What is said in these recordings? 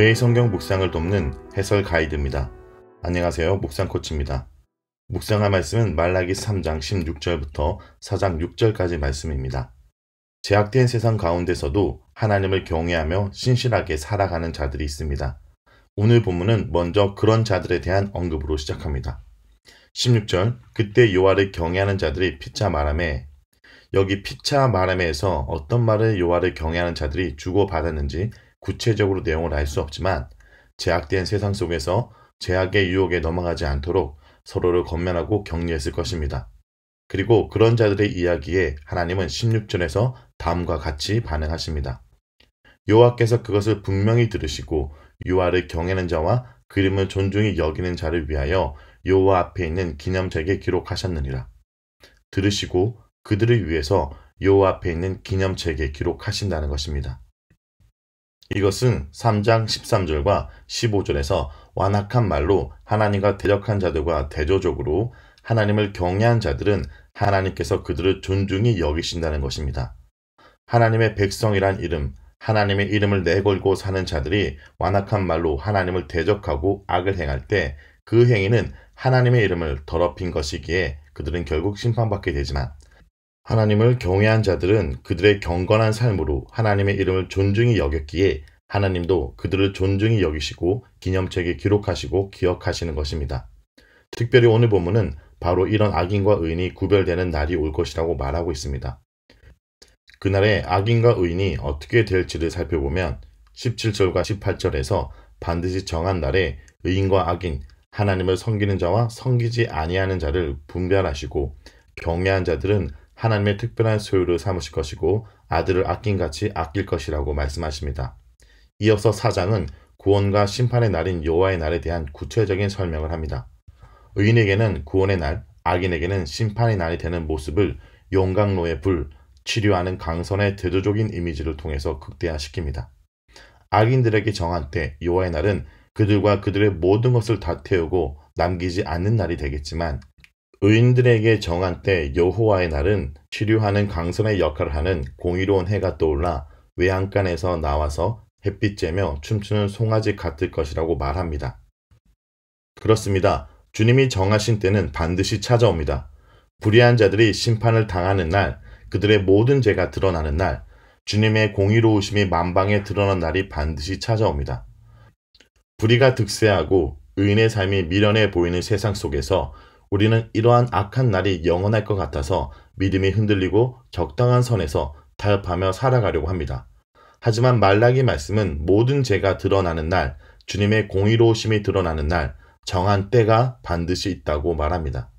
매일 성경 묵상을 돕는 해설 가이드입니다. 안녕하세요. 묵상 코치입니다. 묵상할 말씀은 말라기 3장 16절부터 4장 6절까지 말씀입니다. 제약된 세상 가운데서도 하나님을 경외하며 신실하게 살아가는 자들이 있습니다. 오늘 본문은 먼저 그런 자들에 대한 언급으로 시작합니다. 16절, 그때 여호와를 경외하는 자들이 피차 말하매. 여기 피차 말하매에서 어떤 말을 여호와를 경외하는 자들이 주고받았는지 구체적으로 내용을 알 수 없지만 제약된 세상 속에서 제약의 유혹에 넘어가지 않도록 서로를 권면하고 격려했을 것입니다. 그리고 그런 자들의 이야기에 하나님은 16절에서 다음과 같이 반응하십니다. 여호와께서 그것을 분명히 들으시고 여호와를 경외하는 자와 그림을 존중히 여기는 자를 위하여 여호와 앞에 있는 기념책에 기록하셨느니라. 들으시고 그들을 위해서 여호와 앞에 있는 기념책에 기록하신다는 것입니다. 이것은 3장 13절과 15절에서 완악한 말로 하나님과 대적한 자들과 대조적으로 하나님을 경외한 자들은 하나님께서 그들을 존중히 여기신다는 것입니다. 하나님의 백성이란 이름, 하나님의 이름을 내걸고 사는 자들이 완악한 말로 하나님을 대적하고 악을 행할 때 그 행위는 하나님의 이름을 더럽힌 것이기에 그들은 결국 심판받게 되지만 하나님을 경외한 자들은 그들의 경건한 삶으로 하나님의 이름을 존중히 여겼기에 하나님도 그들을 존중히 여기시고 기념책에 기록하시고 기억하시는 것입니다. 특별히 오늘 본문은 바로 이런 악인과 의인이 구별되는 날이 올 것이라고 말하고 있습니다. 그날에 악인과 의인이 어떻게 될지를 살펴보면 17절과 18절에서 반드시 정한 날에 의인과 악인, 하나님을 섬기는 자와 섬기지 아니하는 자를 분별하시고 경외한 자들은 하나님의 특별한 소유를 삼으실 것이고 아들을 아낀같이 아낄 것이라고 말씀하십니다. 이어서 4장은 구원과 심판의 날인 여호와의 날에 대한 구체적인 설명을 합니다. 의인에게는 구원의 날, 악인에게는 심판의 날이 되는 모습을 용광로의 불, 치료하는 강선의 대조적인 이미지를 통해서 극대화시킵니다. 악인들에게 정한 때 여호와의 날은 그들과 그들의 모든 것을 다 태우고 남기지 않는 날이 되겠지만 의인들에게 정한 때 여호와의 날은 치료하는 강선의 역할을 하는 공의로운 해가 떠올라 외양간에서 나와서 햇빛 쬐며 춤추는 송아지 같을 것이라고 말합니다. 그렇습니다. 주님이 정하신 때는 반드시 찾아옵니다. 불의한 자들이 심판을 당하는 날, 그들의 모든 죄가 드러나는 날, 주님의 공의로우심이 만방에 드러난 날이 반드시 찾아옵니다. 불의가 득세하고 의인의 삶이 미련해 보이는 세상 속에서 우리는 이러한 악한 날이 영원할 것 같아서 믿음이 흔들리고 적당한 선에서 타협하며 살아가려고 합니다. 하지만 말라기 말씀은 모든 죄가 드러나는 날, 주님의 공의로우심이 드러나는 날, 정한 때가 반드시 있다고 말합니다.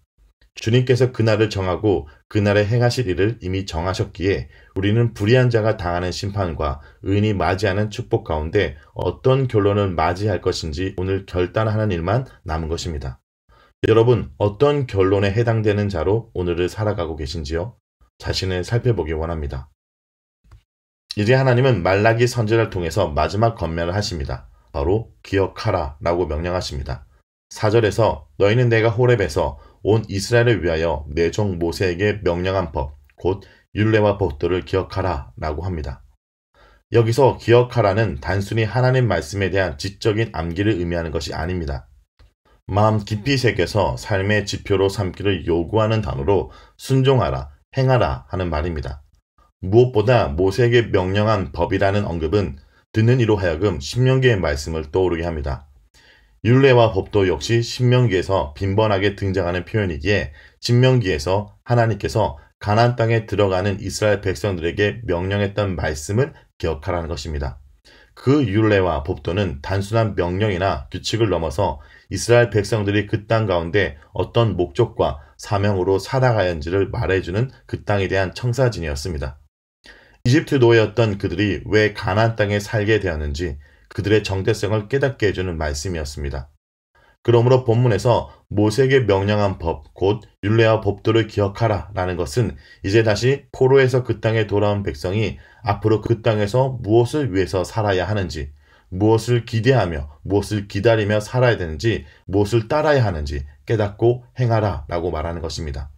주님께서 그날을 정하고 그날에 행하실 일을 이미 정하셨기에 우리는 불의한 자가 당하는 심판과 의인이 맞이하는 축복 가운데 어떤 결론을 맞이할 것인지 오늘 결단하는 일만 남은 것입니다. 여러분, 어떤 결론에 해당되는 자로 오늘을 살아가고 계신지요? 자신을 살펴보기 원합니다. 이제 하나님은 말라기 선지자를 통해서 마지막 권면을 하십니다. 바로 기억하라 라고 명령하십니다. 4절에서 너희는 내가 호렙에서 온 이스라엘을 위하여 내 종 모세에게 명령한 법, 곧 율례와 법도를 기억하라 라고 합니다. 여기서 기억하라는 단순히 하나님 말씀에 대한 지적인 암기를 의미하는 것이 아닙니다. 마음 깊이 새겨서 삶의 지표로 삼기를 요구하는 단어로 순종하라, 행하라 하는 말입니다. 무엇보다 모세에게 명령한 법이라는 언급은 듣는 이로 하여금 신명기의 말씀을 떠오르게 합니다. 율례와 법도 역시 신명기에서 빈번하게 등장하는 표현이기에 신명기에서 하나님께서 가나안 땅에 들어가는 이스라엘 백성들에게 명령했던 말씀을 기억하라는 것입니다. 그 율례와 법도는 단순한 명령이나 규칙을 넘어서 이스라엘 백성들이 그 땅 가운데 어떤 목적과 사명으로 살아가야 하는지를 말해주는 그 땅에 대한 청사진이었습니다. 이집트 노예였던 그들이 왜 가나안 땅에 살게 되었는지 그들의 정체성을 깨닫게 해주는 말씀이었습니다. 그러므로 본문에서 모세에게 명령한 법, 곧 율례와 법도를 기억하라 라는 것은 이제 다시 포로에서 그 땅에 돌아온 백성이 앞으로 그 땅에서 무엇을 위해서 살아야 하는지, 무엇을 기대하며 무엇을 기다리며 살아야 되는지, 무엇을 따라야 하는지 깨닫고 행하라 라고 말하는 것입니다.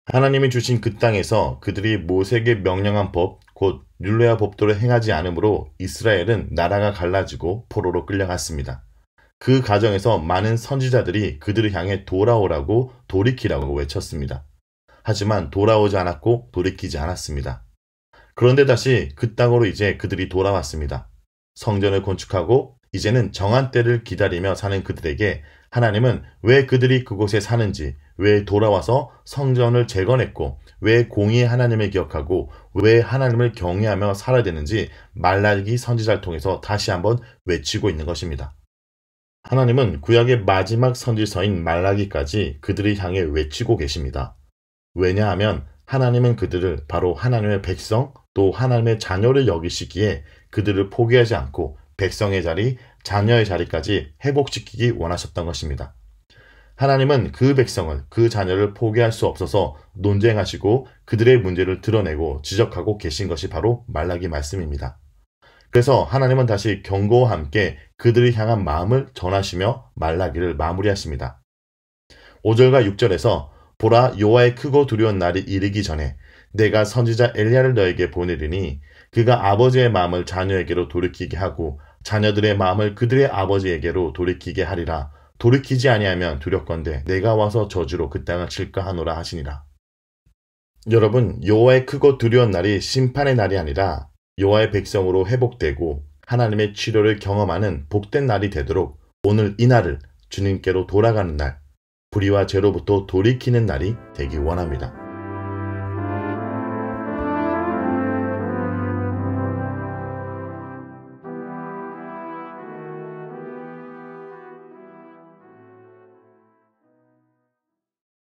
하나님이 주신 그 땅에서 그들이 모세에게 명령한 법, 곧 율례와 법도를 행하지 않으므로 이스라엘은 나라가 갈라지고 포로로 끌려갔습니다. 그 과정에서 많은 선지자들이 그들을 향해 돌아오라고 돌이키라고 외쳤습니다. 하지만 돌아오지 않았고 돌이키지 않았습니다. 그런데 다시 그 땅으로 이제 그들이 돌아왔습니다. 성전을 건축하고 이제는 정한 때를 기다리며 사는 그들에게 하나님은 왜 그들이 그곳에 사는지, 왜 돌아와서 성전을 재건했고, 왜 공의의 하나님을 기억하고, 왜 하나님을 경외하며 살아야 되는지 말라기 선지자를 통해서 다시 한번 외치고 있는 것입니다. 하나님은 구약의 마지막 선지서인 말라기까지 그들을 향해 외치고 계십니다. 왜냐하면 하나님은 그들을 바로 하나님의 백성 또 하나님의 자녀를 여기시기에 그들을 포기하지 않고 백성의 자리, 자녀의 자리까지 회복시키기 원하셨던 것입니다. 하나님은 그 백성을, 그 자녀를 포기할 수 없어서 논쟁하시고 그들의 문제를 드러내고 지적하고 계신 것이 바로 말라기 말씀입니다. 그래서 하나님은 다시 경고와 함께 그들을 향한 마음을 전하시며 말라기를 마무리하십니다. 5절과 6절에서 보라, 여호와의 크고 두려운 날이 이르기 전에 내가 선지자 엘리야를 너에게 보내리니 그가 아버지의 마음을 자녀에게로 돌이키게 하고 자녀들의 마음을 그들의 아버지에게로 돌이키게 하리라. 돌이키지 아니하면 두렵건대 내가 와서 저주로 그 땅을 칠까 하노라 하시니라. 여러분, 여호와의 크고 두려운 날이 심판의 날이 아니라 여호와의 백성으로 회복되고 하나님의 치료를 경험하는 복된 날이 되도록 오늘 이 날을 주님께로 돌아가는 날, 불의와 죄로부터 돌이키는 날이 되기 원합니다.